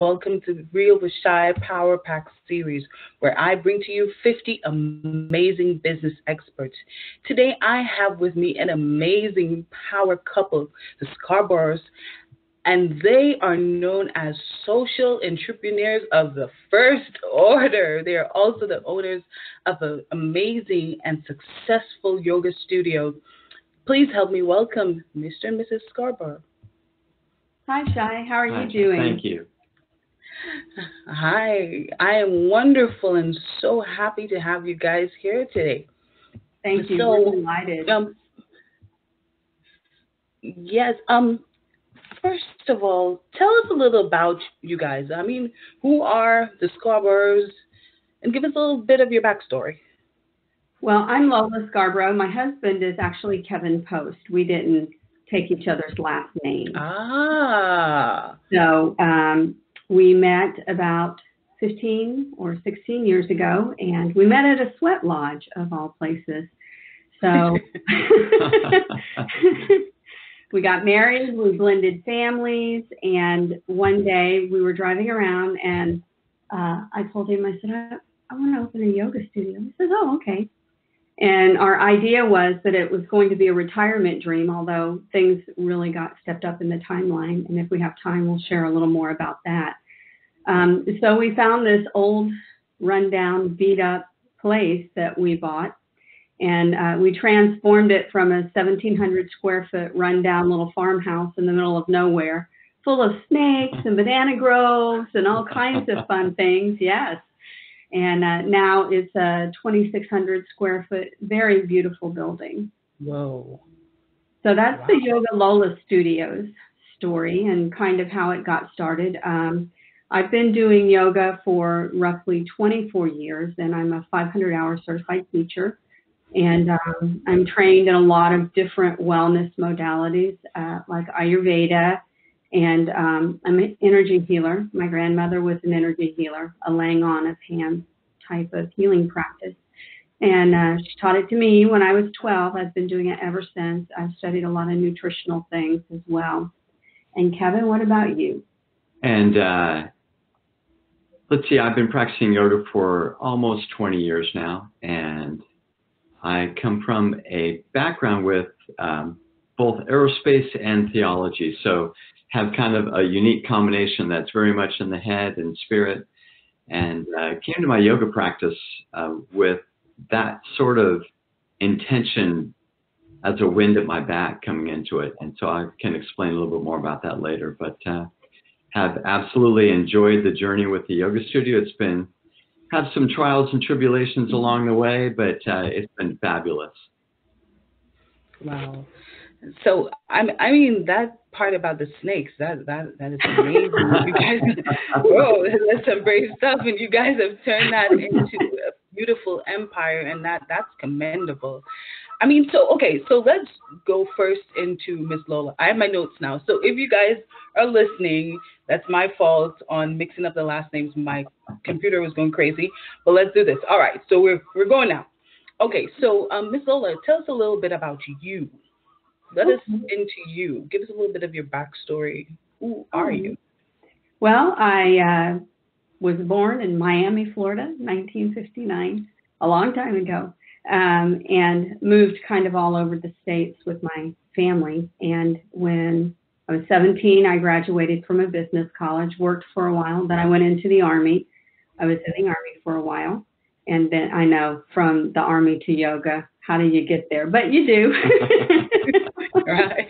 welcome to the Real with Shy Power Pack series, where I bring to you 50 amazing business experts. Today, I have with me an amazing power couple, the Scarboroughs, and they are known as social entrepreneurs of the first order. They are also the owners of an amazing and successful yoga studio. Please help me welcome Mr. and Mrs. Scarborough. Hi, Shai. How are Hi, you doing? thank you. Hi, I am wonderful and so happy to have you guys here today. Thank you. So, We're delighted. yes, first of all, tell us a little about you guys. I mean, who are the Scarboroughs? And give us a little bit of your backstory. Well, I'm Lola Scarborough. My husband is actually Kevin Post. We didn't take each other's last names. Ah. So we met about 15 or 16 years ago, and we met at a sweat lodge of all places. So we got married, we blended families, and one day we were driving around, and I told him, I said, I want to open a yoga studio. He says, oh, okay. And our idea was that it was going to be a retirement dream, although things really got stepped up in the timeline. And if we have time, we'll share a little more about that. So we found this old, rundown, beat-up place that we bought. And we transformed it from a 1,700 square foot rundown little farmhouse in the middle of nowhere, full of snakes and banana groves and all kinds of fun things. Yes. And now it's a 2,600 square foot, very beautiful building. Whoa. So that's the Yoga Lola Studios story and kind of how it got started. I've been doing yoga for roughly 24 years, and I'm a 500-hour certified teacher. And I'm trained in a lot of different wellness modalities, like Ayurveda. And I'm an energy healer. My grandmother was an energy healer, a laying on of hands type of healing practice. And she taught it to me when I was 12. I've been doing it ever since. I've studied a lot of nutritional things as well. And Kevin, what about you? And let's see, I've been practicing yoga for almost 20 years now. And I come from a background with both aerospace and theology. So have kind of a unique combination that's very much in the head and spirit, and came to my yoga practice with that sort of intention as a wind at my back coming into it. And so I can explain a little bit more about that later, but have absolutely enjoyed the journey with the yoga studio. It's been, had some trials and tribulations along the way, but it's been fabulous. Wow. So I mean that part about the snakes, that is amazing. You guys, whoa, that's some brave stuff, and you guys have turned that into a beautiful empire, and that's commendable. I mean, so let's go first into Miss Lola. I have my notes now, so if you guys are listening, that's my fault on mixing up the last names. My computer was going crazy, but let's do this. All right, so we're going now. Okay, so Miss Lola, tell us a little bit about you. Let us into you. Give us a little bit of your backstory. Who are you? Well, I was born in Miami, Florida, 1959, a long time ago, and moved kind of all over the States with my family. And when I was 17, I graduated from a business college, worked for a while, then I went into the Army. I was in the Army for a while. And then I know from the Army to yoga, how do you get there? But you do. Right.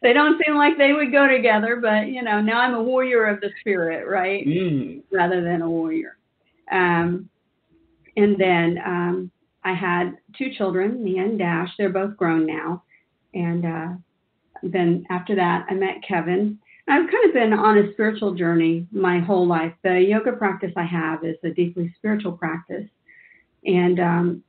They don't seem like they would go together, but, you know, now I'm a warrior of the spirit, right? Rather than a warrior. And then I had two children, Mia and Dash. They're both grown now. And then after that, I met Kevin. I've kind of been on a spiritual journey my whole life. The yoga practice I have is a deeply spiritual practice. And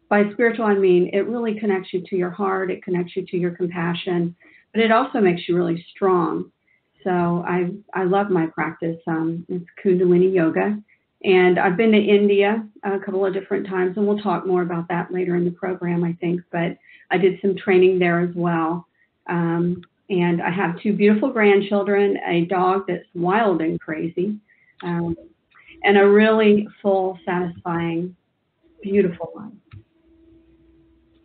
by spiritual, I mean it really connects you to your heart. It connects you to your compassion. But it also makes you really strong. So I love my practice. It's Kundalini Yoga. And I've been to India a couple of different times, and we'll talk more about that later in the program, I think. But I did some training there as well. And I have 2 beautiful grandchildren, a dog that's wild and crazy, and a really full, satisfying, beautiful life.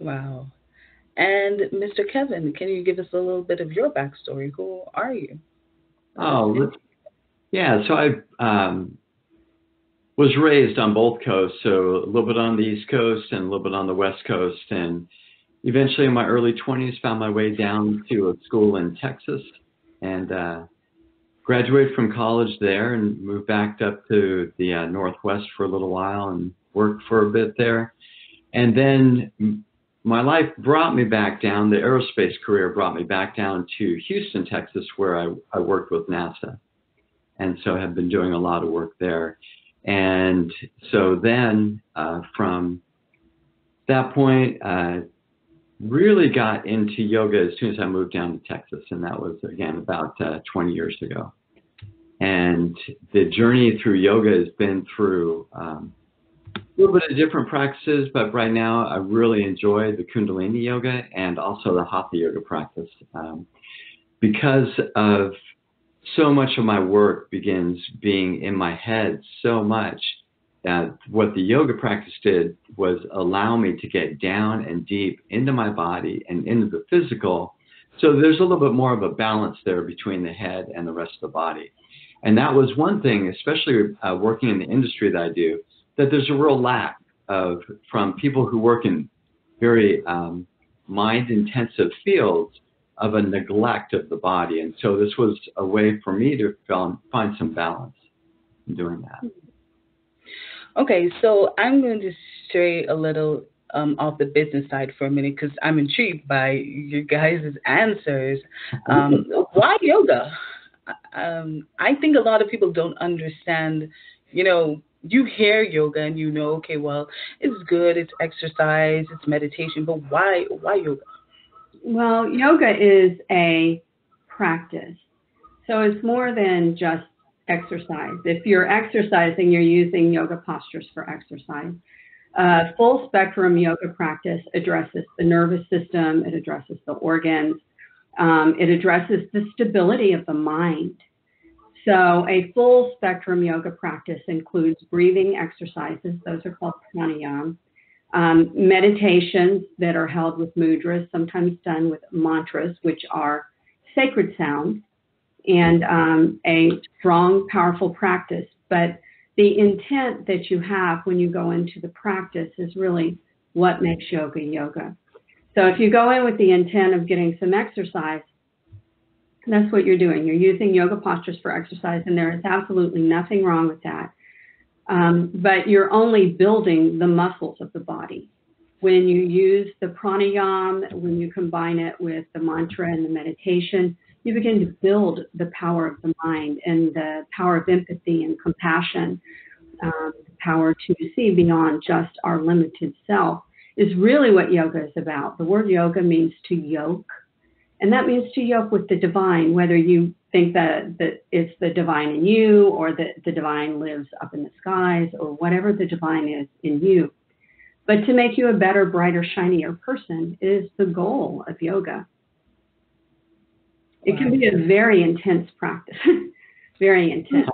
Wow. And Mr. Kevin, can you give us a little bit of your backstory? Who are you? Yeah. So I was raised on both coasts, so a little bit on the East Coast and a little bit on the West Coast, and eventually in my early 20s found my way down to a school in Texas and graduated from college there and moved back up to the Northwest for a little while and worked for a bit there. And then my life brought me back down. The aerospace career brought me back down to Houston, Texas, where I worked with NASA. And so have been doing a lot of work there. And so then from that point, really got into yoga as soon as I moved down to Texas. And that was, again, about 20 years ago. And the journey through yoga has been through a little bit of different practices, but right now I really enjoy the Kundalini yoga and also the Hatha yoga practice because of so much of my work begins being in my head so much that what the yoga practice did was allow me to get down and deep into my body and into the physical. So there's a little bit more of a balance there between the head and the rest of the body. And that was one thing, especially working in the industry that I do, that there's a real lack of from people who work in very mind-intensive fields of a neglect of the body. And so this was a way for me to find some balance in doing that. Okay, so I'm going to stray a little off the business side for a minute because I'm intrigued by you guys' answers. Why yoga? I think a lot of people don't understand, you hear yoga and okay, well, it's good, it's exercise, it's meditation, but why yoga? Well, yoga is a practice. So it's more than just exercise. If you're exercising, you're using yoga postures for exercise. Full spectrum yoga practice addresses the nervous system, it addresses the organs, it addresses the stability of the mind. So a full spectrum yoga practice includes breathing exercises, those are called pranayama, meditations that are held with mudras, sometimes done with mantras, which are sacred sounds, and a strong, powerful practice. But the intent that you have when you go into the practice is really what makes yoga yoga. So if you go in with the intent of getting some exercise, that's what you're doing. You're using yoga postures for exercise, and there is absolutely nothing wrong with that. But you're only building the muscles of the body. When you use the pranayama, when you combine it with the mantra and the meditation, you begin to build the power of the mind and the power of empathy and compassion, the power to see beyond just our limited self is really what yoga is about. The word yoga means to yoke, and that means to yoke with the divine, whether you think that it's the divine in you or that the divine lives up in the skies or whatever the divine is in you. But to make you a better, brighter, shinier person is the goal of yoga. It can be a very intense practice, very intense.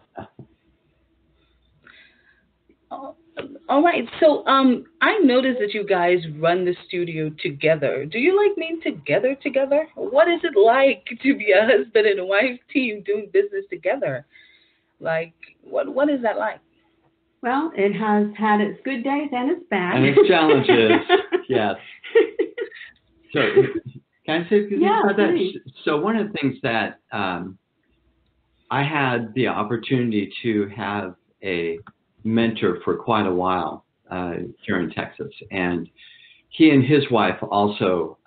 All right. So I noticed that you guys run the studio together. Do you like being together? What is it like to be a husband and a wife team doing business together? Like, what is that like? Well, it has had its good days and its bad. And its challenges, yes. So can I say a few things about that? So one of the things that I had the opportunity to have a mentor for quite a while here in Texas. And he and his wife also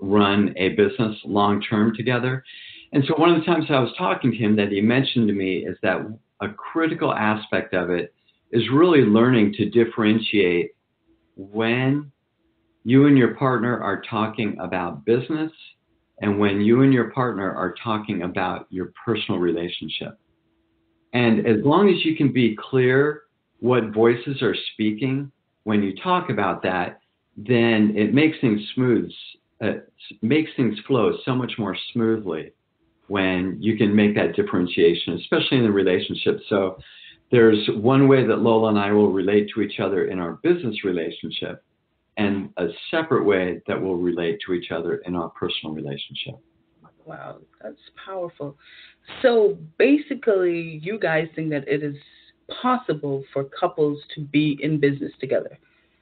run a business long-term together. And so one of the times I was talking to him that he mentioned to me is that a critical aspect of it is really learning to differentiate when you and your partner are talking about business and when you and your partner are talking about your personal relationship. And as long as you can be clear what voices are speaking when you talk about that, then it makes things smooth makes things flow so much more smoothly when you can make that differentiation, especially in the relationship. So there's one way that Lola and I will relate to each other in our business relationship, and a separate way that we'll relate to each other in our personal relationship. Wow, that's powerful. So basically, you guys think that it is possible for couples to be in business together.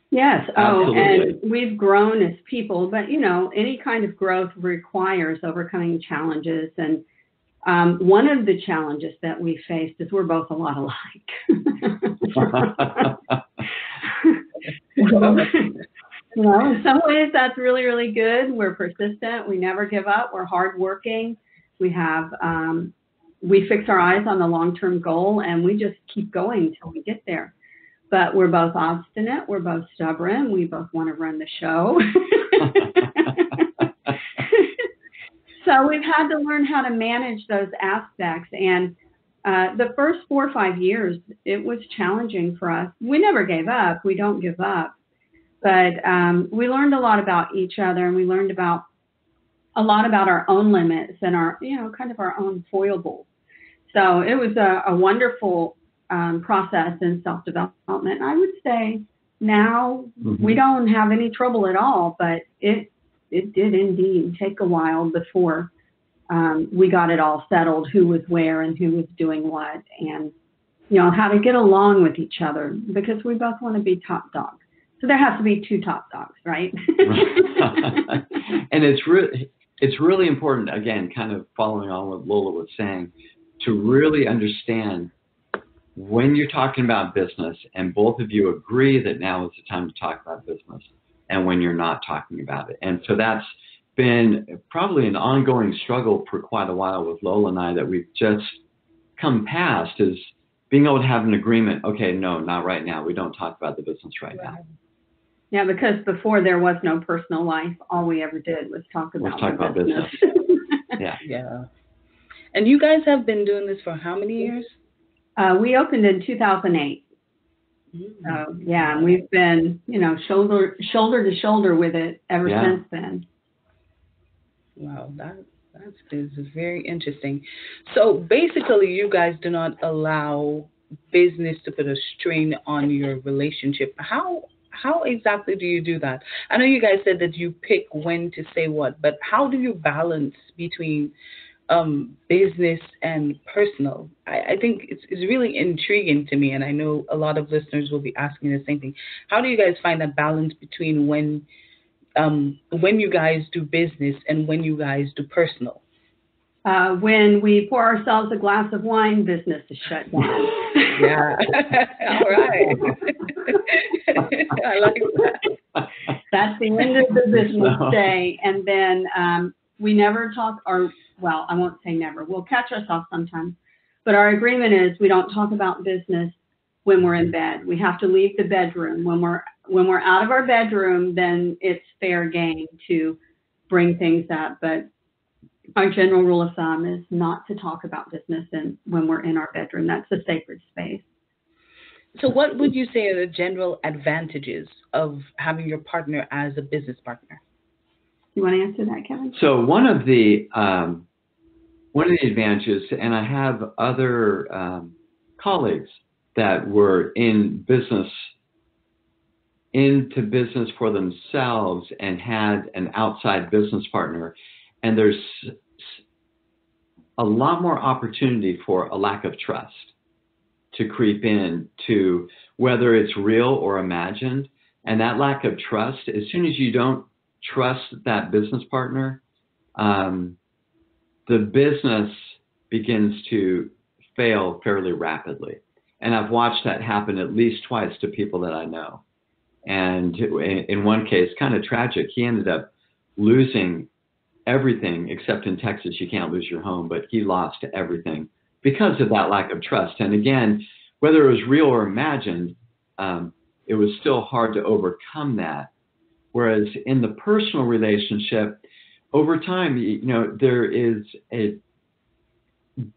Yes. Oh, Absolutely. and we've grown as people, but you know, any kind of growth requires overcoming challenges. And one of the challenges that we faced is we're both a lot alike. You know, in some ways that's really, really good. We're persistent. We never give up. We're hardworking. We have, we fix our eyes on the long-term goal, and we just keep going until we get there. But we're both obstinate. We're both stubborn. We both want to run the show. So we've had to learn how to manage those aspects. And the first 4 or 5 years, it was challenging for us. We never gave up. We don't give up. But we learned a lot about each other, and we learned about a lot about our own limits and our, you know, kind of our own foibles. So it was a wonderful process in self-development. I would say now we don't have any trouble at all, but it did indeed take a while before we got it all settled, who was where and who was doing what, and, you know, how to get along with each other, because we both want to be top dogs. So there has to be 2 top dogs, right? And it's really important, again, kind of following on what Lola was saying, to really understand when you're talking about business and both of you agree that now is the time to talk about business, and when you're not talking about it. And so that's been probably an ongoing struggle for quite a while with Lola and I that we've just come past, is being able to have an agreement. Okay, no, not right now. We don't talk about the business right now. Yeah, because before there was no personal life. All we ever did was talk about business. Yeah. And you guys have been doing this for how many years? We opened in 2008. So yeah, and we've been, you know, shoulder to shoulder with it ever since then. Wow, that is very interesting. So basically, you guys do not allow business to put a strain on your relationship. How exactly do you do that? I know you guys said that you pick when to say what, but how do you balance between business and personal? I think it's really intriguing to me, and I know a lot of listeners will be asking the same thing. How do you guys find that balance between when you guys do business and when you guys do personal? When we pour ourselves a glass of wine, business is shut down. Yeah. All right. I like that. That's the end of the business day. And then we never talk, or, well, I won't say never. We'll catch ourselves sometimes. But our agreement is we don't talk about business when we're in bed. We have to leave the bedroom. When we're out of our bedroom, then it's fair game to bring things up. But our general rule of thumb is not to talk about business when we're in our bedroom. That's a sacred space. So what would you say are the general advantages of having your partner as a business partner? You want to answer that, Kevin? So one of the advantages, and I have other colleagues that were into business for themselves and had an outside business partner, and there's a lot more opportunity for a lack of trust to creep in to whether it's real or imagined. And that lack of trust, as soon as you don't trust that business partner, the business begins to fail fairly rapidly. And I've watched that happen at least twice to people that I know. And in one case, kind of tragic, he ended up losing everything, except in Texas, you can't lose your home, but he lost everything because of that lack of trust. And again, whether it was real or imagined, it was still hard to overcome that. Whereas in the personal relationship, over time, you know, there is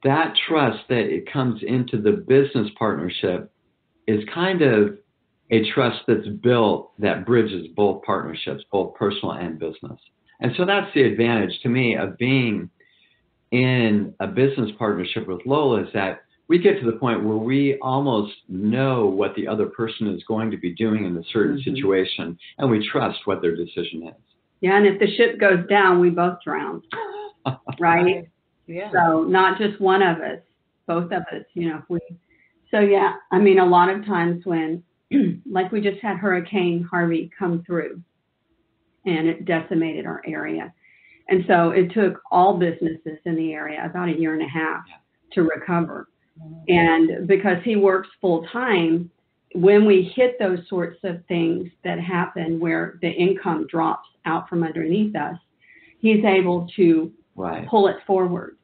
that trust that it comes into the business partnership is kind of a trust that's built that bridges both partnerships, both personal and business. And so that's the advantage to me of being in a business partnership with Lola, is that we get to the point where we almost know what the other person is going to be doing in a certain situation, and we trust what their decision is. Yeah, and if the ship goes down, we both drown, right? Yeah. So not just one of us, both of us, you know. So yeah, I mean, a lot of times when, like we just had Hurricane Harvey come through, and it decimated our area. And so it took all businesses in the area about 1.5 years to recover. And because he works full time, when we hit those sorts of things that happen where the income drops out from underneath us, he's able to pull it forward,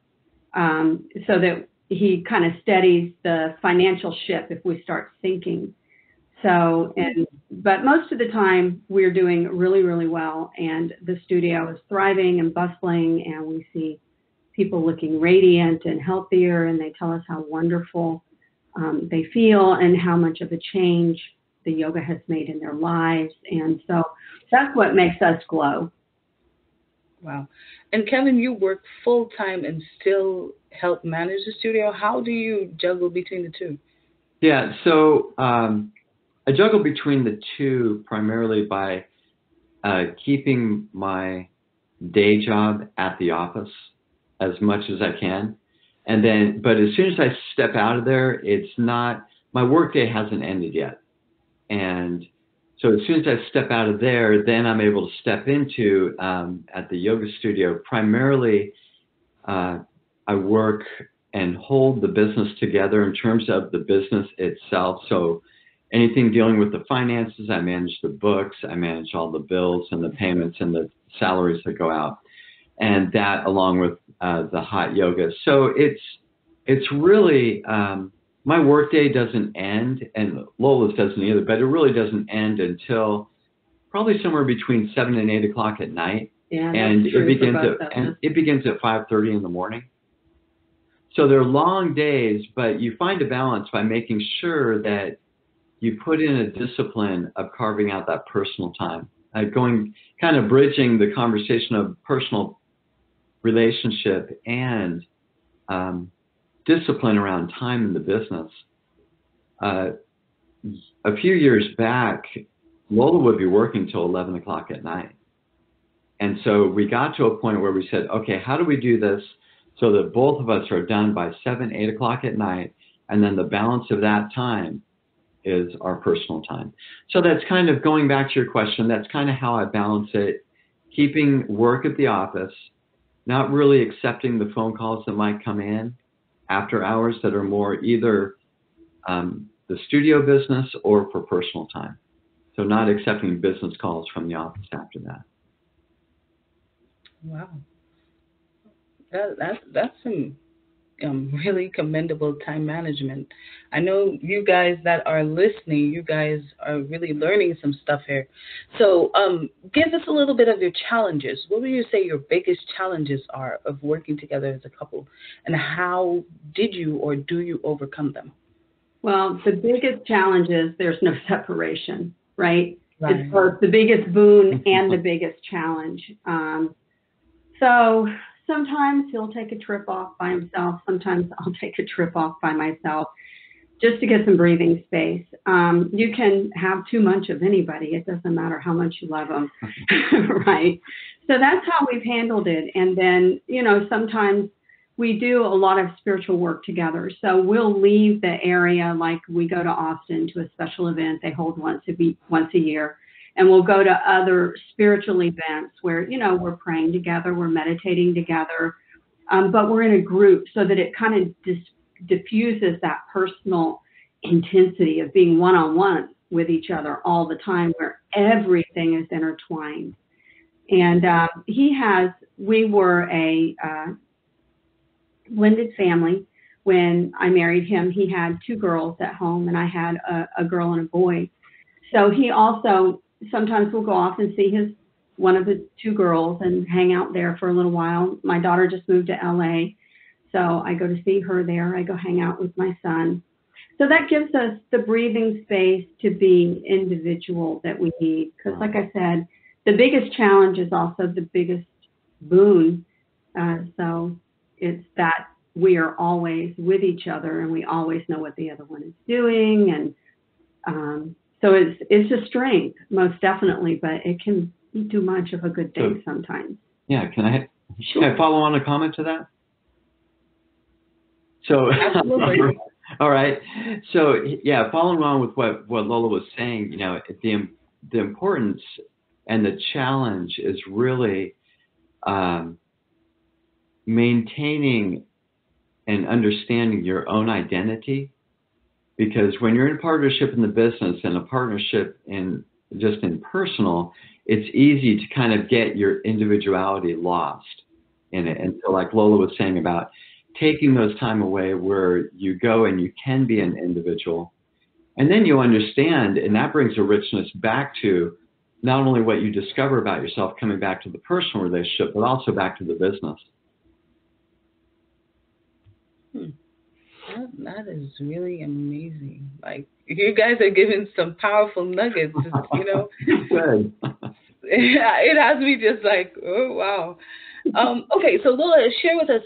so that he kind of steadies the financial ship if we start sinking. So, but most of the time we're doing really, really well, and the studio is thriving and bustling, and we see people looking radiant and healthier, and they tell us how wonderful they feel and how much of a change the yoga has made in their lives. And so that's what makes us glow. Wow. And Kevin, you work full time and still help manage the studio. How do you juggle between the two? Yeah, so I juggle between the two primarily by keeping my day job at the office as much as I can. And then, but as soon as I step out of there, it's not, my workday hasn't ended yet. And so as soon as I step out of there, then I'm able to step into, at the yoga studio, primarily I work and hold the business together in terms of the business itself. So anything dealing with the finances, I manage the books, I manage all the bills and the payments and the salaries that go out. And that along with the hot yoga. So it's really, my workday doesn't end, and Lola's doesn't either, but it really doesn't end until probably somewhere between 7 and 8 o'clock at night. Yeah, and that's true it begins at 5:30 in the morning. So they're long days, but you find a balance by making sure that you put in a discipline of carving out that personal time, kind of bridging the conversation of personal relationship and discipline around time in the business. A few years back, Lola would be working till 11 o'clock at night. And so we got to a point where we said, okay, how do we do this so that both of us are done by 7, 8 o'clock at night, and then the balance of that time is our personal time. So that's kind of going back to your question. That's kind of how I balance it, keeping work at the office, not really accepting the phone calls that might come in after hours that are more either the studio business or for personal time. So not accepting business calls from the office after that. Wow. That's some really commendable time management. I know you guys that are listening, you guys are really learning some stuff here. So give us a little bit of your challenges. What would you say your biggest challenges are of working together as a couple, and how did you or do you overcome them? Well, the biggest challenge is there's no separation, right? It's both the biggest boon and the biggest challenge. So sometimes he'll take a trip off by himself. Sometimes I'll take a trip off by myself just to get some breathing space. You can have too much of anybody. It doesn't matter how much you love them, right? So that's how we've handled it. And then, sometimes we do a lot of spiritual work together. So we'll leave the area, like we go to Austin to a special event they hold once a year. And we'll go to other spiritual events where, we're praying together, we're meditating together, but we're in a group so that it kind of diffuses that personal intensity of being one-on-one with each other all the time, where everything is intertwined. And we were a blended family. When I married him, he had 2 girls at home, and I had a girl and a boy. So he also sometimes will go off and see one of his 2 girls and hang out there for a little while. My daughter just moved to LA, so I go to see her there. I go hang out with my son. So that gives us the breathing space to be individual that we need. Because like I said, the biggest challenge is also the biggest boon. So it's that we are always with each other and we always know what the other one is doing. And so it's a strength, most definitely, but it can be too much of a good thing sometimes. Yeah, can I follow on a comment to that? So, Absolutely. all right. So, yeah, following on with what Lola was saying, the importance and the challenge is really maintaining and understanding your own identity. Because when you're in partnership in the business and a partnership in personal, it's easy to kind of get your individuality lost in it. And so like Lola was saying about taking those time away where you go and you can be an individual, and then you understand, and that brings a richness back to not only what you discover about yourself coming back to the personal relationship, but also back to the business. That is really amazing. Like, you guys are giving some powerful nuggets, Good. It has me just like, oh, wow. Okay, so Lola, share with us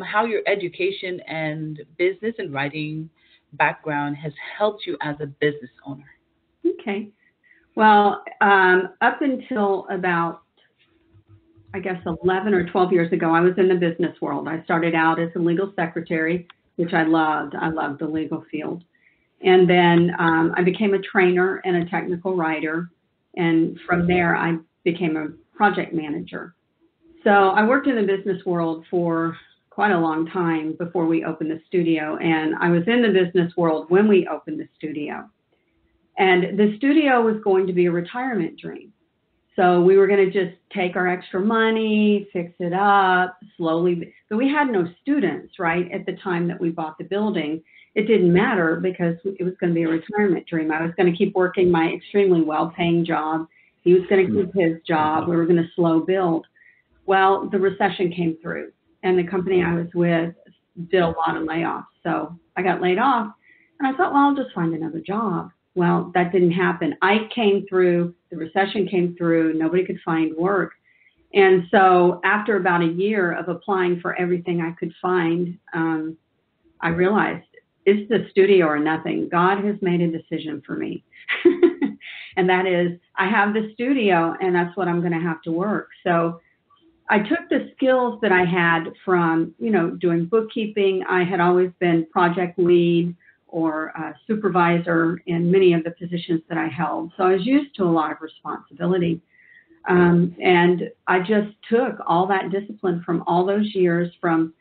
how your education and business and writing background has helped you as a business owner. Okay. Well, up until about, I guess, 11 or 12 years ago, I was in the business world. I started out as a legal secretary, which I loved. I loved the legal field. And then I became a trainer and a technical writer. And from there, I became a project manager. So I worked in the business world for quite a long time before we opened the studio. And I was in the business world when we opened the studio. And the studio was going to be a retirement dream. So we were going to just take our extra money, fix it up slowly. But we had no students, right, at the time that we bought the building. It didn't matter because it was going to be a retirement dream. I was going to keep working my extremely well-paying job. He was going to keep his job. We were going to slow build. Well, the recession came through, and the company I was with did a lot of layoffs. So I got laid off, and I thought, well, I'll just find another job. Well, that didn't happen. I came through, the recession came through, nobody could find work. And so after about a year of applying for everything I could find, I realized it's the studio or nothing. God has made a decision for me. And that is, I have the studio and that's what I'm going to have to work. So I took the skills that I had from, doing bookkeeping. I had always been project lead or supervisor in many of the positions that I held. So I was used to a lot of responsibility. And I just took all that discipline from all those years, from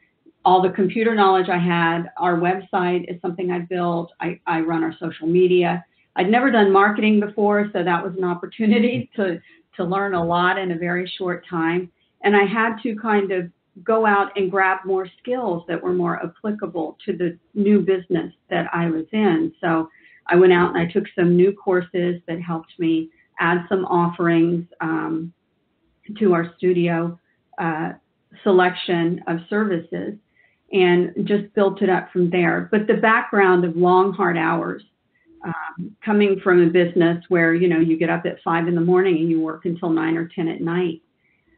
all the computer knowledge I had. Our website is something I built. I run our social media. I'd never done marketing before, so that was an opportunity to learn a lot in a very short time. And I had to kind of go out and grab more skills that were more applicable to the new business that I was in. So I went out and I took some new courses that helped me add some offerings to our studio selection of services and just built it up from there. But the background of long, hard hours, coming from a business where, you get up at 5 a.m. and you work until 9 or 10 at night.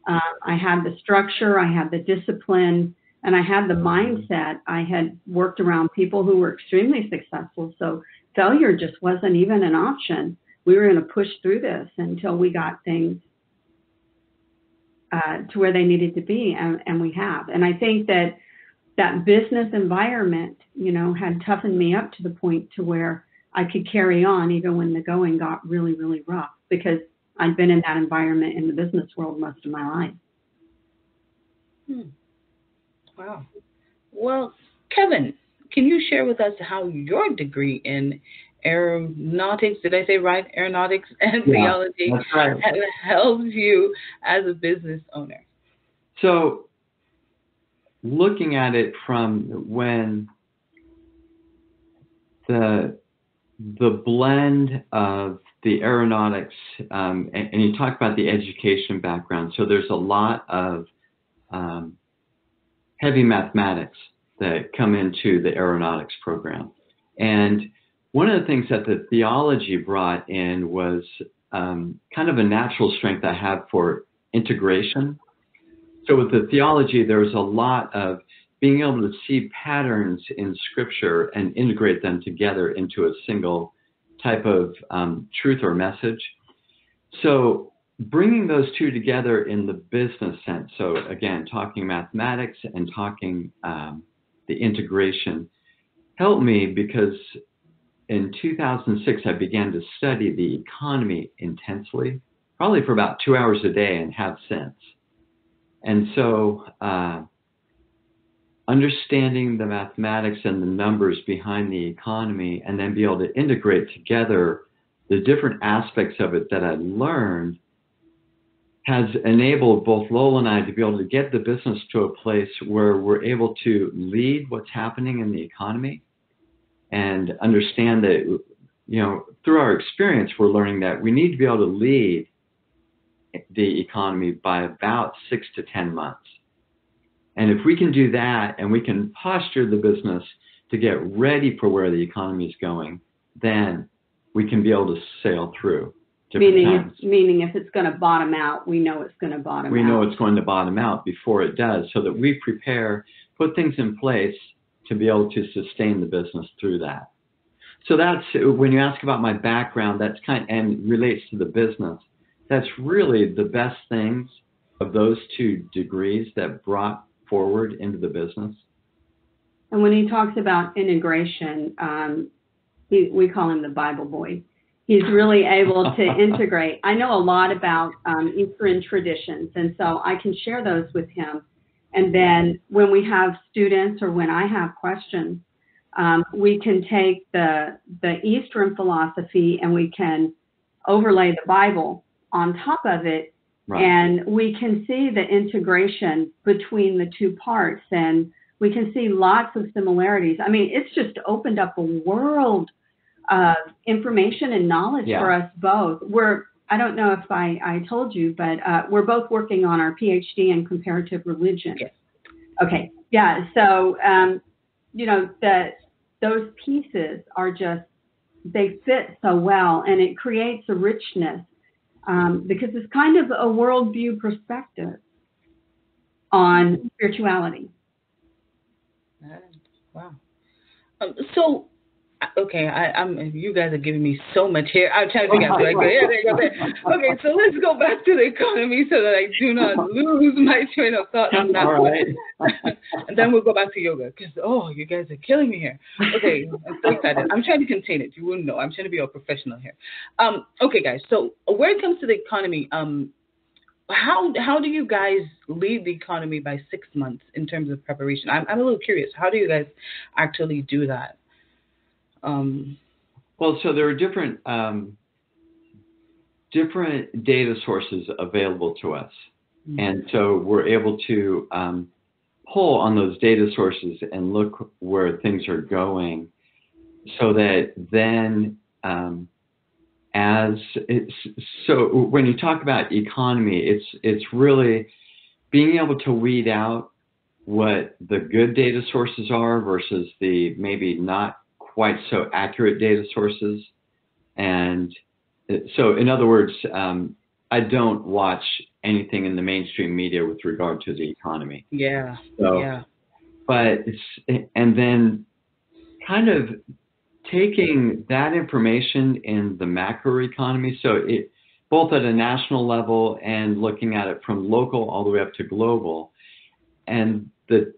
I had the structure, I had the discipline, and I had the mindset. I had worked around people who were extremely successful, so failure just wasn't even an option. We were going to push through this until we got things to where they needed to be, and we have. And I think that business environment, had toughened me up to the point to where I could carry on even when the going got really, really rough, because I'd been in that environment in the business world most of my life. Wow. Well, Kevin, can you share with us how your degree in aeronautics, did I say right? Aeronautics and theology that's right, has helped you as a business owner? So looking at it from when the blend of the aeronautics, and you talk about the education background. So there's a lot of heavy mathematics that come into the aeronautics program. And one of the things that the theology brought in was kind of a natural strength I have for integration. So with the theology, there's a lot of being able to see patterns in Scripture and integrate them together into a single type of truth or message. So bringing those two together in the business sense, so again, talking mathematics and talking the integration, helped me because in 2006, I began to study the economy intensely, probably for about 2 hours a day, and have since. And so understanding the mathematics and the numbers behind the economy, and then be able to integrate together the different aspects of it that I learned, has enabled both Lola and I to be able to get the business to a place where we're able to lead what's happening in the economy and understand that, through our experience, we're learning that we need to be able to lead the economy by about 6 to 10 months. And if we can do that and we can posture the business to get ready for where the economy is going, then we can be able to sail through. Meaning if it's going to bottom out, we know it's going to bottom out. We know it's going to bottom out before it does, so that we prepare, put things in place to be able to sustain the business through that. So that's, when you ask about my background, that's and relates to the business, that's really the best things of those 2 degrees that brought forward into the business. And when he talks about integration, we call him the Bible boy. He's really able to integrate. I know a lot about Eastern traditions, and so I can share those with him. And then when we have students or when I have questions, we can take the Eastern philosophy and we can overlay the Bible on top of it. Right. And we can see the integration between the 2 parts, and we can see lots of similarities. I mean, it's just opened up a world of information and knowledge for us both. I don't know if I told you, but we're both working on our PhD in comparative religion. Yes. Okay. Yeah. So, those pieces are they fit so well, and it creates a richness because it's kind of a worldview perspective on spirituality. Wow. So, okay, you guys are giving me so much here. I'm trying to figure out, do I go here, there? Okay, so let's go back to the economy so that I do not lose my train of thought on that one. And then we'll go back to yoga because, you guys are killing me here. Okay, I'm so excited. I'm trying to contain it. You wouldn't know. I'm trying to be a professional here. Okay, guys, so when it comes to the economy, how do you guys lead the economy by 6 months in terms of preparation? I'm a little curious. How do you guys actually do that? Well, so there are different data sources available to us. Mm-hmm. And so we're able to pull on those data sources and look where things are going, so that then so when you talk about economy, it's really being able to weed out what the good data sources are versus the maybe not quite so accurate data sources. And so, in other words, I don't watch anything in the mainstream media with regard to the economy. Yeah. So, yeah. But and then kind of taking that information in the macroeconomy, so it both at a national level and looking at it from local all the way up to global. And the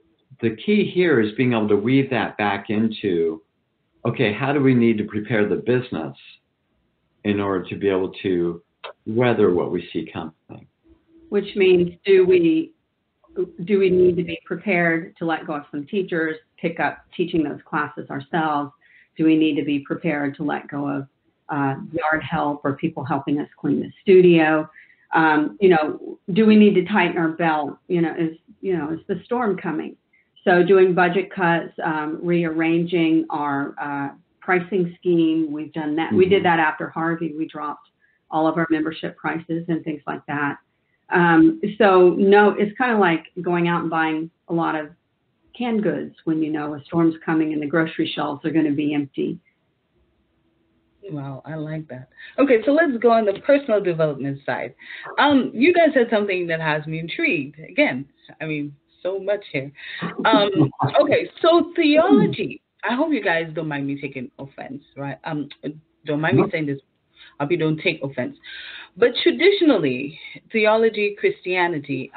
key here is being able to weave that back into, okay, how do we need to prepare the business in order to be able to weather what we see coming? Which means, do we need to be prepared to let go of some teachers, pick up teaching those classes ourselves? Do we need to be prepared to let go of yard help or people helping us clean the studio? Do we need to tighten our belt? Is the storm coming? So doing budget cuts, rearranging our pricing scheme. We've done that. Mm-hmm. We did that after Harvey. We dropped all of our membership prices and things like that. It's kind of like going out and buying a lot of canned goods when a storm's coming and the grocery shelves are going to be empty. Wow, I like that. Okay, so let's go on the personal development side. You guys said something that has me intrigued. Again, I mean, so much here. Um, okay, so theology. I hope you guys don't mind me taking offense, right? Don't mind me saying this. I hope you don't take offense. But traditionally, theology, Christianity,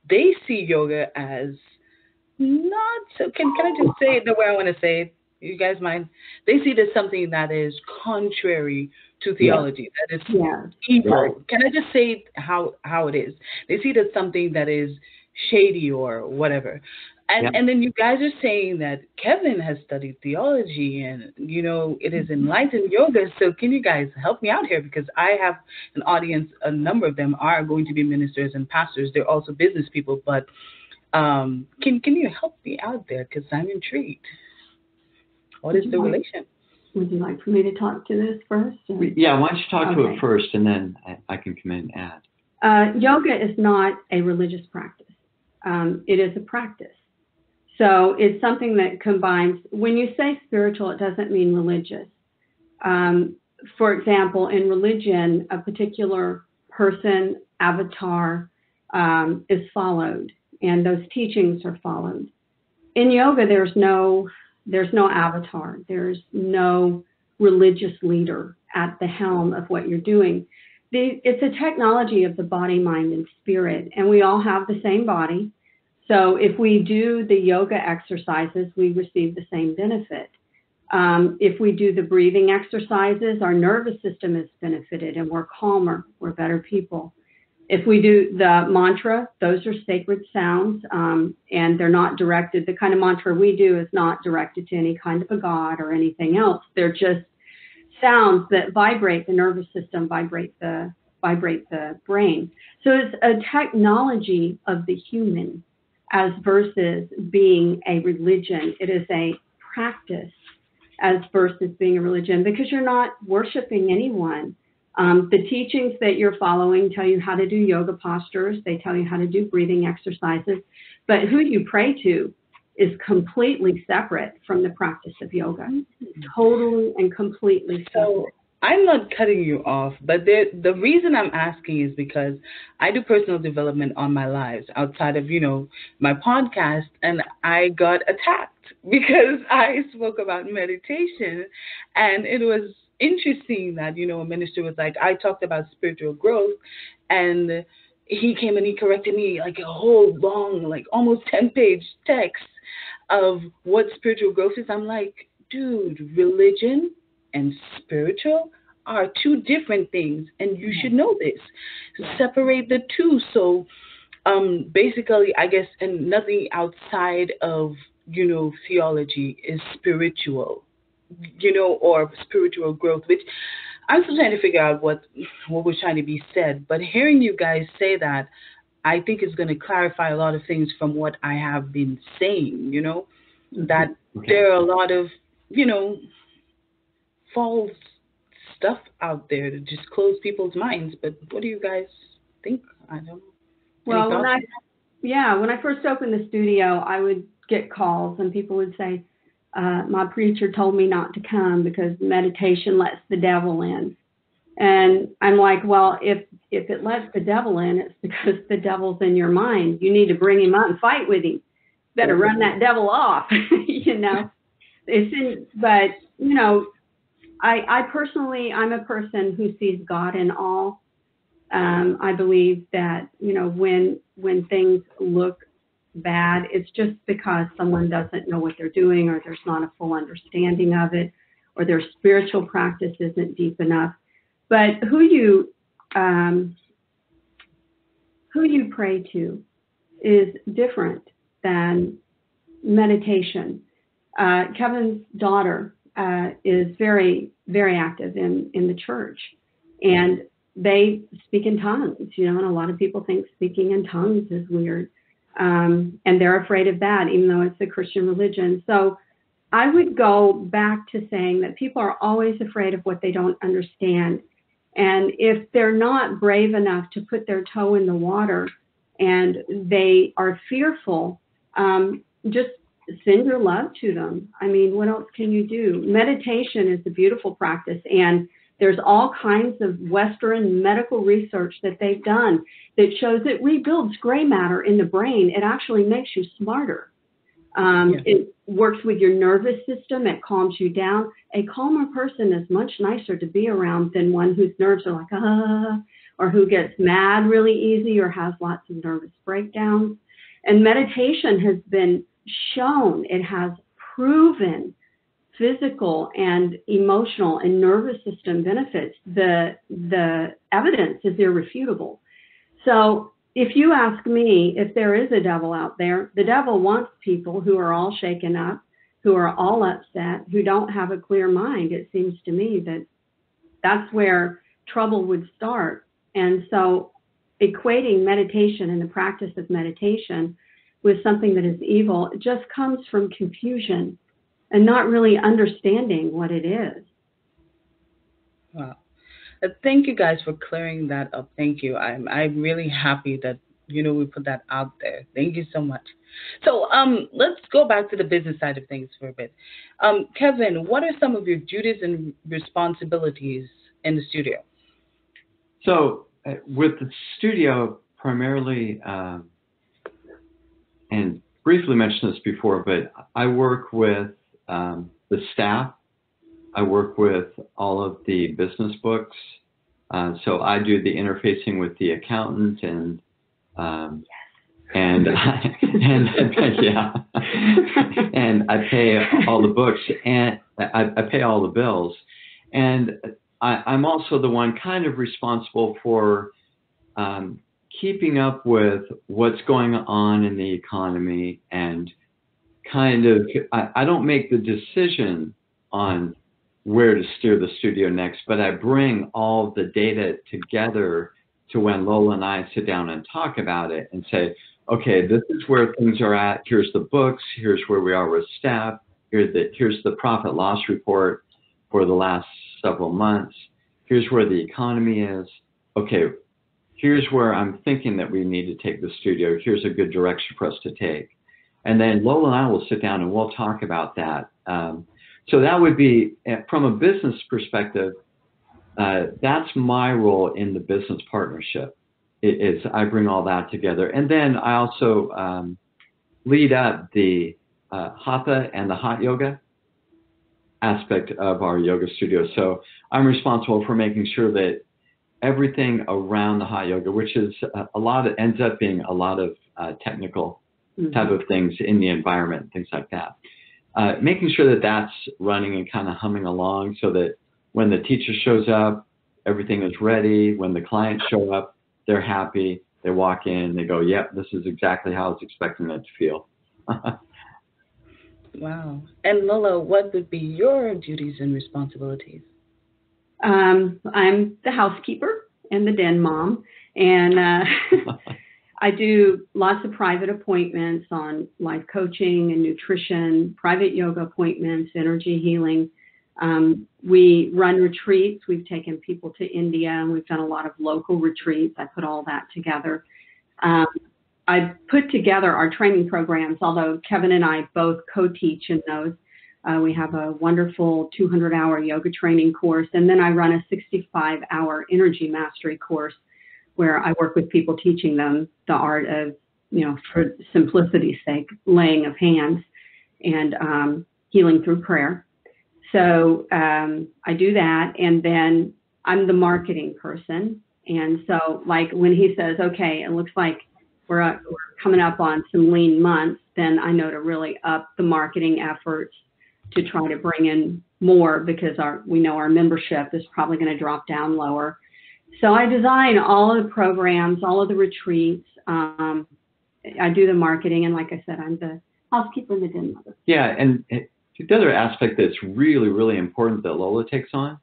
they see yoga as not so. Can I just say it the way I want to say it? You guys mind? They see it as something that is contrary to Yeah. theology, that is Yeah. evil. Right. Can I just say it how it is? They see it as something that is shady or whatever. Yeah. And then you guys are saying that Kevin has studied theology and it is enlightened yoga. So can you guys help me out here, because I have an audience. A number of them are going to be ministers and pastors. They're also business people, but can you help me out there? Because I'm intrigued. What Would is you the like relation? Would you like for me to talk to this first? Or? Yeah, why don't you talk to Okay. it first, and then I can come in and add. Yoga is not a religious practice. It is a practice. So it's something that combines, when you say spiritual, it doesn't mean religious. For example, in religion, a particular person, avatar, is followed, and those teachings are followed. In yoga, there's no avatar. There's no religious leader at the helm of what you're doing. It's a technology of the body, mind, and spirit, and we all have the same body. So if we do the yoga exercises, we receive the same benefit. If we do the breathing exercises, our nervous system is benefited and we're calmer, we're better people. If we do the mantra, those are sacred sounds, and they're not directed. The kind of mantra we do is not directed to any kind of a god or anything else. They're just sounds that vibrate the nervous system, vibrate the brain. So it's a technology of the human as versus being a religion. It is a practice as versus being a religion, because you're not worshiping anyone. The teachings that you're following tell you how to do yoga postures. They tell you how to do breathing exercises. But who you pray to is completely separate from the practice of yoga. Totally and completely separate. So I'm not cutting you off, but the reason I'm asking is because I do personal development on my lives outside of, my podcast, and I got attacked because I spoke about meditation, and it was interesting that, a minister was like, I talked about spiritual growth, and he came and he corrected me like a whole long, like almost 10-page text of what spiritual growth is. I'm like, dude, religion and spiritual are two different things, and you should know this. Separate the two. So basically, I guess, and nothing outside of, theology is spiritual, or spiritual growth, which I'm still trying to figure out what was trying to be said. But hearing you guys say that, I think is going to clarify a lot of things from what I have been saying, that there are a lot of, false stuff out there to just close people's minds. But what do you guys think? I don't know. Well, when I first opened the studio, I would get calls and people would say, my preacher told me not to come because meditation lets the devil in. And I'm like, well, if it lets the devil in, it's because the devil's in your mind. You need to bring him out and fight with him. Better run that devil off, But, I personally, I'm a person who sees God in all. I believe that, when things look bad, it's just because someone doesn't know what they're doing, or there's not a full understanding of it, or their spiritual practice isn't deep enough. But who you pray to is different than meditation. Kevin's daughter is very, very active in the church, and they speak in tongues, and a lot of people think speaking in tongues is weird. And they're afraid of that, even though it's a Christian religion. So I would go back to saying that people are always afraid of what they don't understand. And if they're not brave enough to put their toe in the water and they are fearful, just send your love to them. I mean, what else can you do? Meditation is a beautiful practice, and there's all kinds of Western medical research that they've done that shows it rebuilds gray matter in the brain. It actually makes you smarter. It works with your nervous system. It calms you down. A calmer person is much nicer to be around than one whose nerves are like, or who gets mad really easy or has lots of nervous breakdowns. And meditation has been shown, it has proven physical and emotional and nervous system benefits. The evidence is irrefutable. So if you ask me if there is a devil out there, the devil wants people who are all shaken up, who are all upset, who don't have a clear mind. It seems to me that that's where trouble would start. And so equating meditation and the practice of meditation with something that is evil just comes from confusion and not really understanding what it is. Wow. Thank you guys for clearing that up. Thank you. I'm really happy that we put that out there. Thank you so much. So let's go back to the business side of things for a bit. Kevin, what are some of your duties and responsibilities in the studio? So with the studio, primarily, and briefly mentioned this before, but I work with the staff. I work with all of the business books. So I do the interfacing with the accountant and yeah, and I pay all the books and I pay all the bills. And I'm also the one kind of responsible for keeping up with what's going on in the economy and kind of, I don't make the decision on where to steer the studio next, but I bring all the data together to when Lola and I sit down and talk about it and say, okay, this is where things are at. Here's the books. Here's where we are with staff. Here's the profit loss report for the last several months. Here's where the economy is. Okay, here's where I'm thinking that we need to take the studio. Here's a good direction for us to take. And then Lola and I will sit down and we'll talk about that. So that would be, from a business perspective, that's my role in the business partnership, is I bring all that together. And then I also lead up the Hatha and the hot yoga aspect of our yoga studio. So I'm responsible for making sure that everything around the hot yoga, which is ends up being a lot of technical type of things in the environment, things like that. Making sure that that's running and kind of humming along so that when the teacher shows up, everything is ready. When the clients show up, they're happy. They walk in, they go, yep, this is exactly how I was expecting it to feel. Wow. And Lola, what would be your duties and responsibilities? I'm the housekeeper and the den mom. And I do lots of private appointments on life coaching and nutrition, private yoga appointments, energy healing. We run retreats. We've taken people to India, and we've done a lot of local retreats. I put all that together. I put together our training programs, although Kevin and I both co-teach in those. We have a wonderful 200-hour yoga training course, and then I run a 65-hour energy mastery course where I work with people teaching them the art of, for simplicity's sake, laying of hands and healing through prayer. So I do that, and then I'm the marketing person. And so, like, when he says, okay, it looks like we're coming up on some lean months, then I know to really up the marketing efforts to try to bring in more, because we know our membership is probably going to drop down lower. So I design all of the programs, all of the retreats. I do the marketing, and like I said, I'm the housekeeper and the den mother. Yeah, and the other aspect that's really, really important that Lola takes on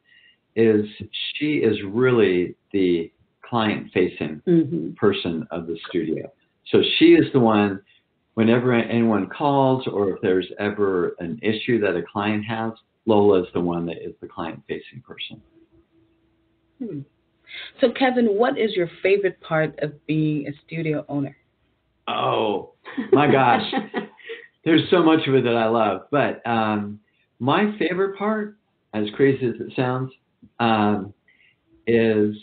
is she is really the client-facing person of the studio. So she is the one, whenever anyone calls or if there's ever an issue that a client has, Lola is the one that is the client-facing person. So, Kevin, what is your favorite part of being a studio owner? Oh, my gosh. there's so much of it that I love. But my favorite part, as crazy as it sounds, is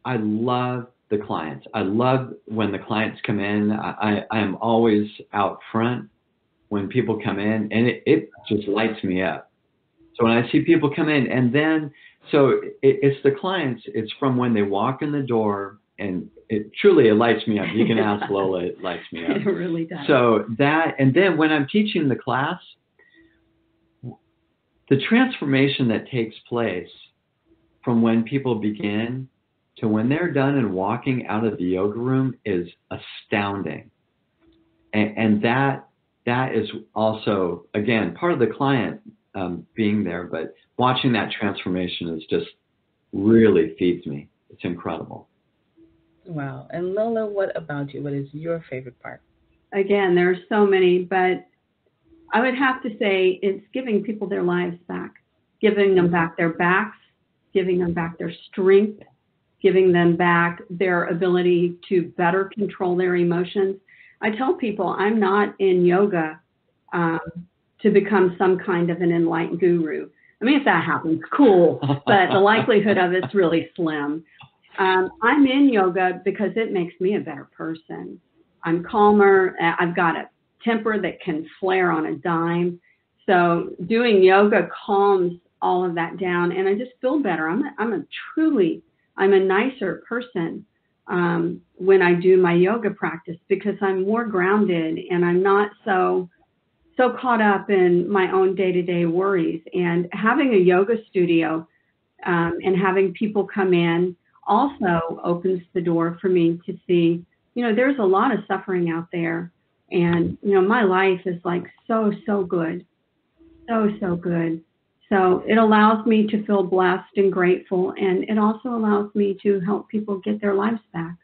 I love the clients. I love when the clients come in. I am always out front when people come in, and it just lights me up. So when I see people come in, and then, so it's the clients, it's from when they walk in the door, and it truly, it lights me up. You can ask Lola, it lights me up. It really does. So that, and then when I'm teaching the class, the transformation that takes place from when people begin to when they're done and walking out of the yoga room is astounding. And that is also, again, part of the client being there, but watching that transformation is just really feeds me. It's incredible. Wow. And Lola, what about you? What is your favorite part? Again, there are so many, but I would have to say it's giving people their lives back, giving them back their backs, giving them back their strength, giving them back their ability to better control their emotions. I tell people I'm not in yoga to become some kind of an enlightened guru. I mean, if that happens, cool, but the likelihood of it's really slim. I'm in yoga because it makes me a better person. I'm calmer. I've got a temper that can flare on a dime. So doing yoga calms all of that down, and I just feel better. I'm a nicer person when I do my yoga practice because I'm more grounded and I'm not so caught up in my own day-to-day worries. And having a yoga studio and having people come in also opens the door for me to see, there's a lot of suffering out there. And, my life is like so good, so good. So it allows me to feel blessed and grateful, and it also allows me to help people get their lives back.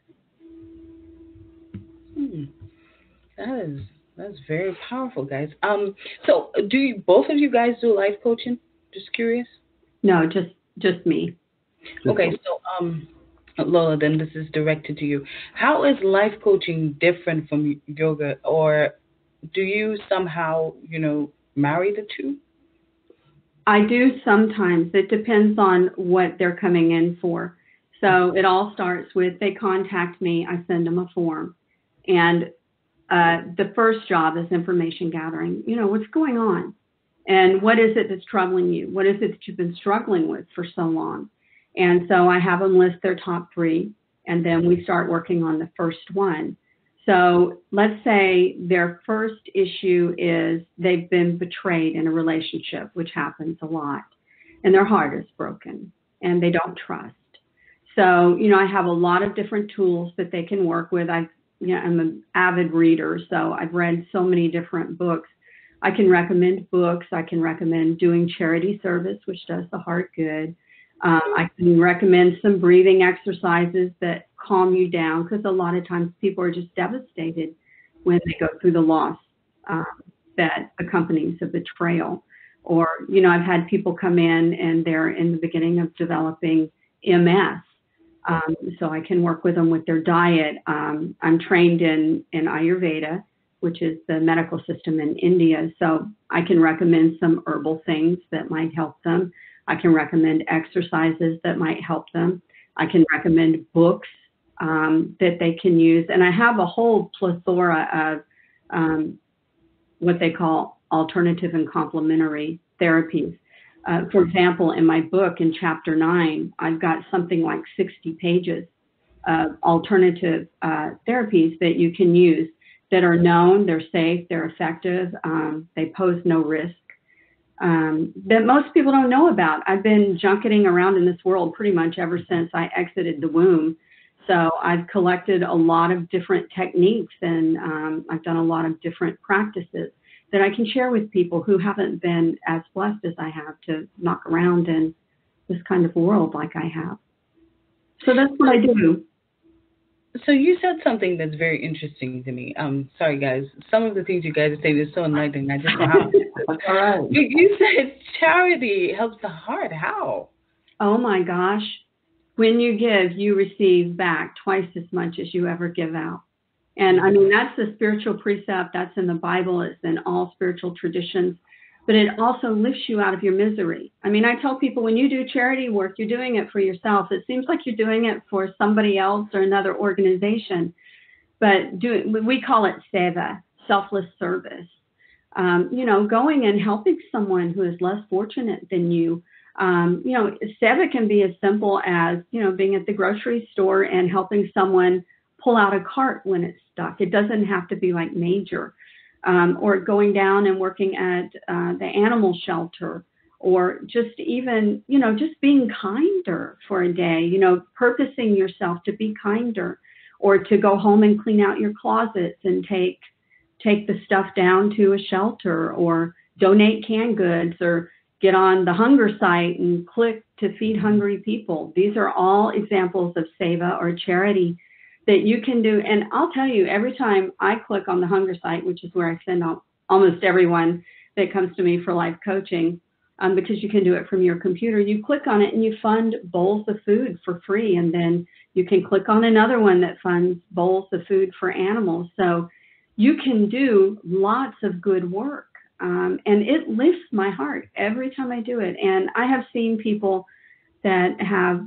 That's very powerful, guys. So do both of you guys do life coaching? Just curious. No, just me. Okay, so Lola, then this is directed to you. How is life coaching different from yoga, or do you somehow, marry the two? I do sometimes. It depends on what they're coming in for. So it all starts with they contact me, I send them a form. And the first job is information gathering. What's going on? And what is it that's troubling you? What is it that you've been struggling with for so long? And so I have them list their top 3, and then we start working on the first one. So let's say their first issue is they've been betrayed in a relationship, which happens a lot, and their heart is broken and they don't trust. So, I have a lot of different tools that they can work with. I'm an avid reader, so I've read so many different books. I can recommend books. I can recommend doing charity service, which does the heart good. I can recommend some breathing exercises that calm you down, because a lot of times people are just devastated when they go through the loss that accompanies a betrayal. Or, I've had people come in and they're in the beginning of developing MS. So I can work with them with their diet. I'm trained in Ayurveda, which is the medical system in India. So I can recommend some herbal things that might help them. I can recommend exercises that might help them. I can recommend books that they can use. And I have a whole plethora of what they call alternative and complementary therapies. For example, in my book, in chapter 9, I've got something like 60 pages of alternative therapies that you can use that are known, they're safe, they're effective, they pose no risk. That most people don't know about. I've been junketing around in this world pretty much ever since I exited the womb. So I've collected a lot of different techniques, and I've done a lot of different practices that I can share with people who haven't been as blessed as I have to knock around in this kind of world like I have. So that's what I do. So you said something that's very interesting to me. Sorry, guys. Some of the things you guys are saying is so enlightening. I just don't know how. That's all right. You said charity helps the heart. How? Oh, my gosh. When you give, you receive back twice as much as you ever give out. And I mean, that's the spiritual precept. That's in the Bible. It's in all spiritual traditions. But it also lifts you out of your misery. I mean, I tell people when you do charity work, you're doing it for yourself. It seems like you're doing it for somebody else or another organization. But we call it seva, selfless service. Going and helping someone who is less fortunate than you. Seva can be as simple as, being at the grocery store and helping someone pull out a cart when it's stuck. It doesn't have to be like major. Or going down and working at the animal shelter, or just even, just being kinder for a day, purposing yourself to be kinder, or to go home and clean out your closets and take the stuff down to a shelter, or donate canned goods, or get on the hunger site and click to feed hungry people. These are all examples of seva or charity that you can do. And I'll tell you, every time I click on the hunger site, which is where I send almost everyone that comes to me for life coaching, because you can do it from your computer, you click on it and you fund bowls of food for free. And then you can click on another one that funds bowls of food for animals. So you can do lots of good work. And it lifts my heart every time I do it. And I have seen people that have,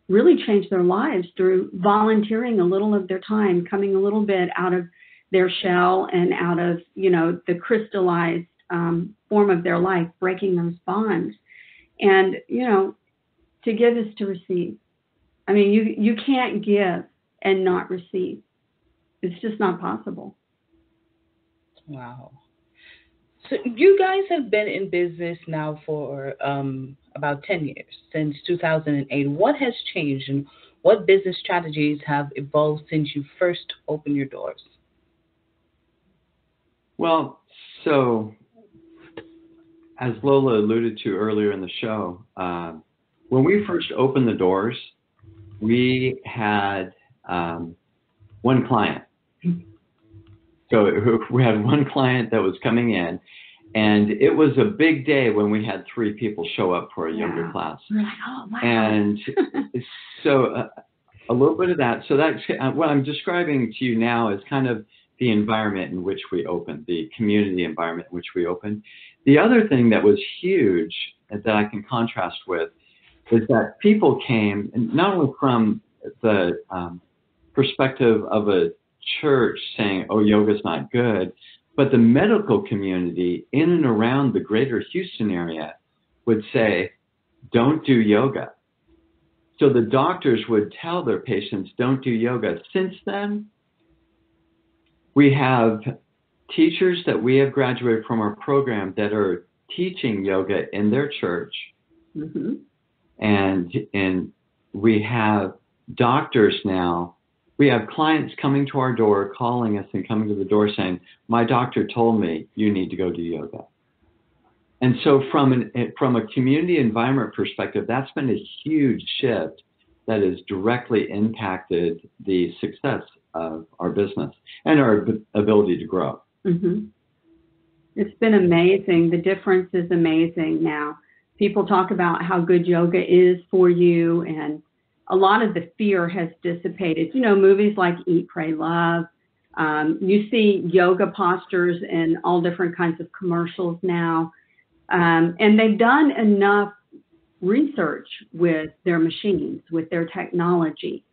really changed their lives through volunteering a little of their time, coming a little bit out of their shell and out of, the crystallized form of their life, breaking those bonds. And, to give is to receive. I mean, you can't give and not receive. It's just not possible. Wow. So you guys have been in business now for about 10 years, since 2008. What has changed, and what business strategies have evolved since you first opened your doors? Well, so as Lola alluded to earlier in the show, when we first opened the doors, we had one client. So we had one client that was coming in, and it was a big day when we had 3 people show up for a yoga class. We're like, oh, wow. And so a little bit of that. So that's what I'm describing to you now is kind of the environment in which we opened, the community environment in which we opened. The other thing that was huge that I can contrast with is that people came, and not only from the perspective of a church saying, oh, yoga's not good, but the medical community in and around the greater Houston area would say, don't do yoga. So the doctors would tell their patients, don't do yoga. Since then, we have teachers that we have graduated from our program that are teaching yoga in their church. Mm-hmm. And we have doctors now. We have clients coming to our door, calling us and coming to the door saying, my doctor told me you need to go do yoga. And so from a community environment perspective, that's been a huge shift that has directly impacted the success of our business and our ability to grow. Mm-hmm. It's been amazing. The difference is amazing now. People talk about how good yoga is for you, and a lot of the fear has dissipated. Movies like Eat, Pray, Love. You see yoga postures in all different kinds of commercials now. And they've done enough research with their machines, with their technology,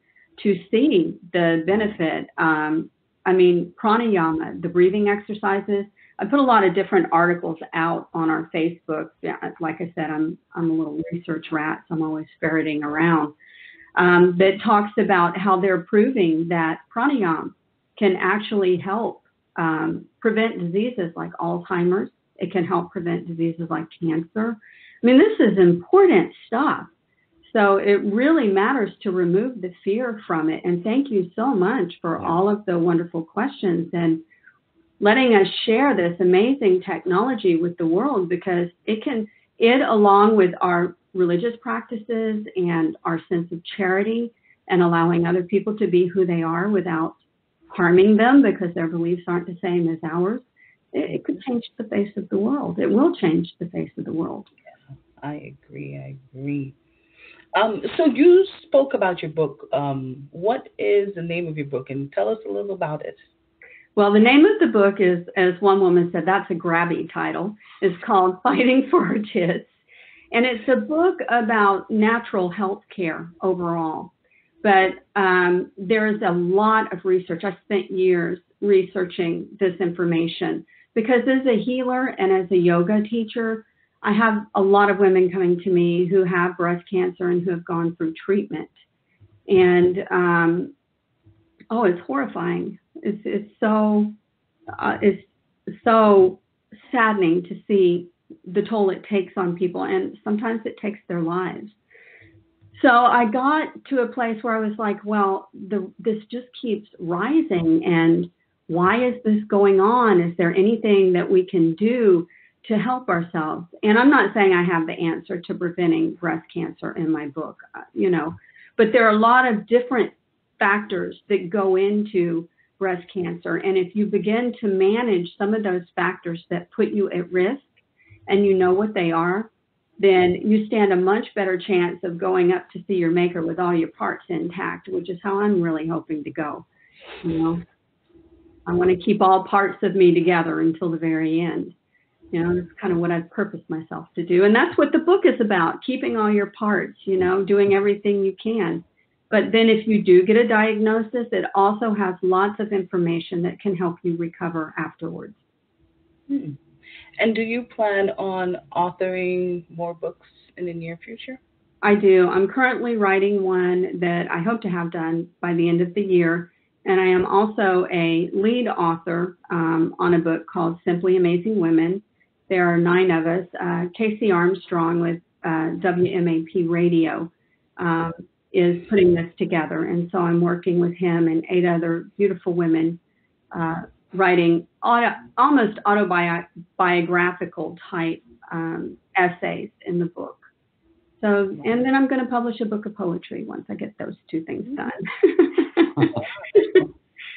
to see the benefit. Pranayama, the breathing exercises. I put a lot of different articles out on our Facebook. Like I said, I'm a little research rat, so I'm always ferreting around. That talks about how they're proving that pranayama can actually help prevent diseases like Alzheimer's. It can help prevent diseases like cancer. I mean, this is important stuff. So it really matters to remove the fear from it. And thank you so much for all of the wonderful questions and letting us share this amazing technology with the world, because it along with our religious practices and our sense of charity and allowing other people to be who they are without harming them because their beliefs aren't the same as ours, it could change the face of the world. It will change the face of the world. I agree. So you spoke about your book. What is the name of your book? And tell us a little about it. Well, the name of the book is, as one woman said, that's a grabby title. It's called Fighting for Our Tits. And it's a book about natural health care overall. But there is a lot of research. I spent years researching this information because as a healer and as a yoga teacher, I have a lot of women coming to me who have breast cancer and who have gone through treatment. And, it's horrifying. It's so saddening to see the toll it takes on people, and sometimes it takes their lives. So I got to a place where I was like, well, this just keeps rising, and why is this going on? Is there anything that we can do to help ourselves? And I'm not saying I have the answer to preventing breast cancer in my book, but there are a lot of different factors that go into breast cancer. And if you begin to manage some of those factors that put you at risk and you know what they are, then you stand a much better chance of going up to see your maker with all your parts intact, which is how I'm really hoping to go. I want to keep all parts of me together until the very end. That's kind of what I've purposed myself to do. And that's what the book is about, keeping all your parts, doing everything you can. But then if you do get a diagnosis, it also has lots of information that can help you recover afterwards. And do you plan on authoring more books in the near future? I do. I'm currently writing one that I hope to have done by the end of the year. And I am also a lead author on a book called Simply Amazing Women. There are 9 of us. Casey Armstrong with WMAP Radio is putting this together. And so I'm working with him and 8 other beautiful women writing almost autobiographical type essays in the book. So, and then I'm going to publish a book of poetry once I get those 2 things done.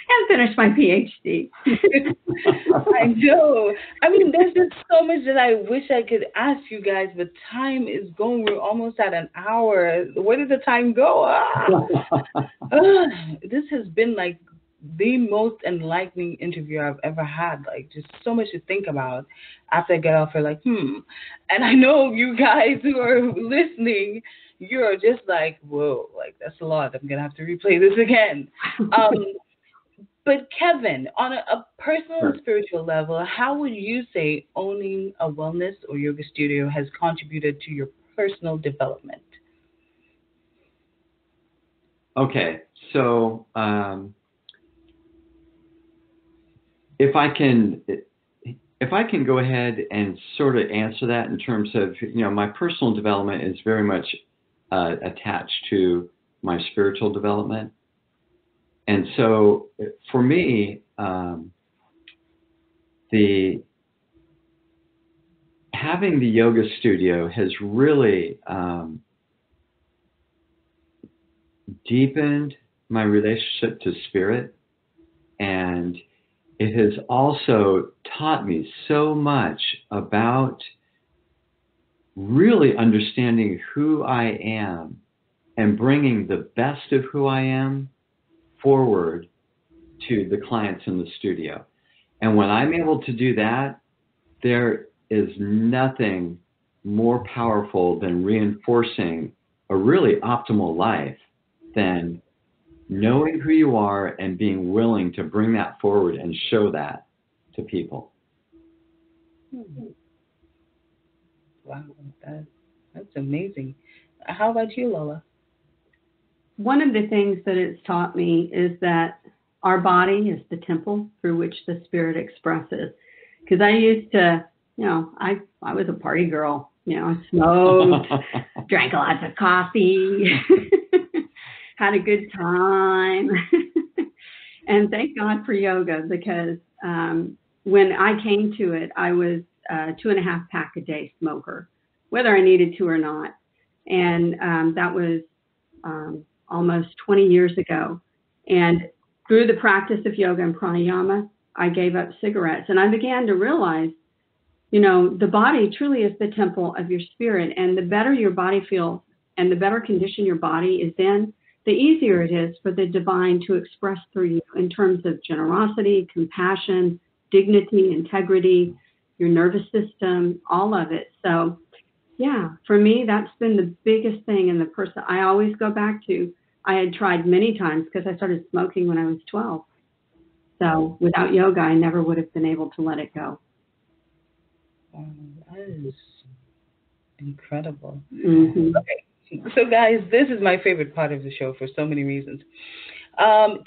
And finish my PhD. I know. I mean, there's just so much that I wish I could ask you guys, but time is going. We're almost at an hour. Where did the time go? This has been like the most enlightening interview I've ever had. Like, just so much to think about after I get off here, like, And I know you guys who are listening, you're just like, whoa, like, that's a lot. I'm going to have to replay this again. But Kevin, on a personal and spiritual level, how would you say owning a wellness or yoga studio has contributed to your personal development? Okay, so if I can go ahead and sort of answer that in terms of, my personal development is very much attached to my spiritual development. And so for me, having the yoga studio has really deepened my relationship to spirit, and it has also taught me so much about really understanding who I am and bringing the best of who I am forward to the clients in the studio. And when I'm able to do that, there is nothing more powerful than reinforcing a really optimal life than knowing who you are and being willing to bring that forward and show that to people. Wow, that's amazing. How about you, Lola? One of the things that it's taught me is that our body is the temple through which the spirit expresses. Because I used to, I was a party girl. I smoked, drank lots of coffee, had a good time. And thank God for yoga, because when I came to it, I was a 2.5 pack a day smoker, whether I needed to or not. And that was almost 20 years ago. And through the practice of yoga and pranayama, I gave up cigarettes. And I began to realize, the body truly is the temple of your spirit. And the better your body feels And the better condition your body is in, the easier it is for the divine to express through you in terms of generosity, compassion, dignity, integrity, your nervous system, all of it. So, yeah, for me, that's been the biggest thing. And the person I always go back to, I had tried many times because I started smoking when I was 12. So without yoga, I never would have been able to let it go. That is incredible. Mm-hmm. Okay, so guys, this is my favorite part of the show for so many reasons.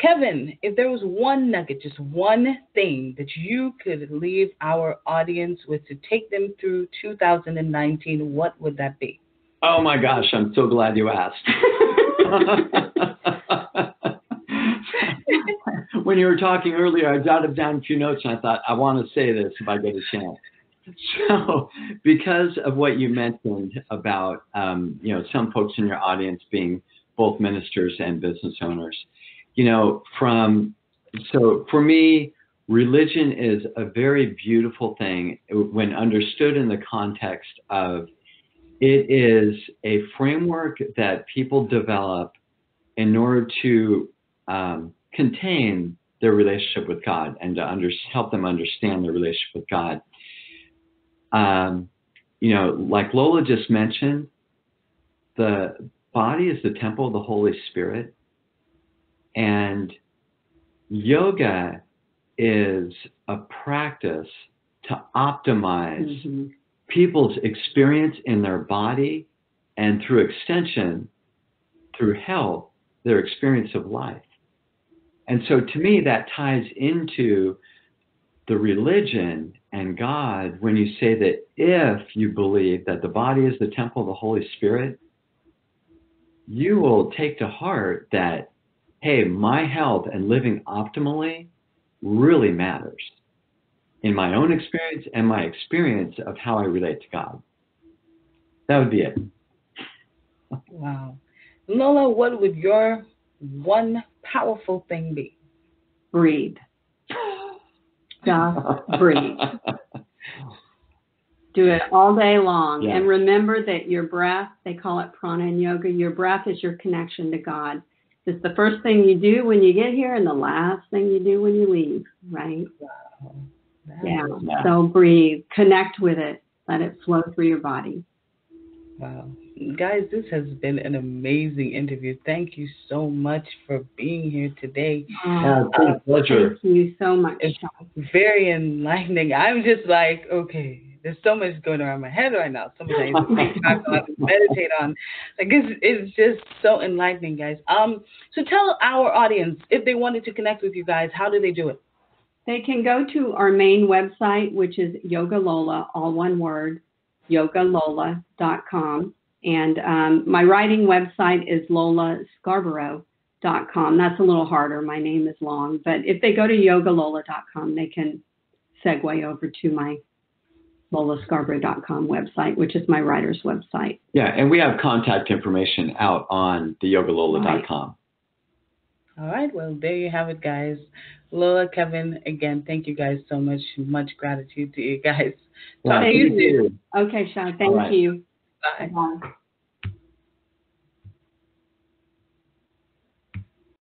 Kevin, if there was one nugget, just one thing that you could leave our audience with to take them through 2019, what would that be? Oh my gosh, I'm so glad you asked. When you were talking earlier, I jotted down a few notes and I thought, I want to say this if I get a chance. So because of what you mentioned about, some folks in your audience being both ministers and business owners, so for me, religion is a very beautiful thing when understood in the context of it is a framework that people develop in order to contain their relationship with God and to help them understand their relationship with God. Like Lola just mentioned, the body is the temple of the Holy Spirit, and yoga is a practice to optimize people's experience in their body and through extension, through health, their experience of life. And so to me, that ties into the religion and God when you say that if you believe that the body is the temple of the Holy Spirit, you will take to heart that, hey, my health and living optimally really matters in my own experience and my experience of how I relate to God. That would be it. Wow. Lola, what would your one powerful thing be? Breathe. Just breathe. Do it all day long. Yeah. And remember that your breath, they call it prana in yoga, your breath is your connection to God. It's the first thing you do when you get here and the last thing you do when you leave, right? Wow. Yeah. So breathe. Connect with it. Let it flow through your body. Wow. Guys, this has been an amazing interview. Thank you so much for being here today. It's been a pleasure. Thank you so much. It's very enlightening. I'm just like, okay, there's so much going around my head right now. So much I need to talk about, meditate on. Like it's just so enlightening, guys. So tell our audience, if they wanted to connect with you guys, how do they do it? They can go to our main website, which is Yoga Lola, all one word, yogalola.com. And my writing website is lolascarborough.com. That's a little harder. My name is long. But if they go to yogalola.com, they can segue over to my lolascarborough.com website, which is my writer's website. Yeah, and we have contact information out on the yogalola.com. All right. Well, there you have it, guys. Lola, Kevin, again, thank you guys so much. Much gratitude to you guys. Talk to you soon. Okay, Sean. Thank you. Bye. Bye.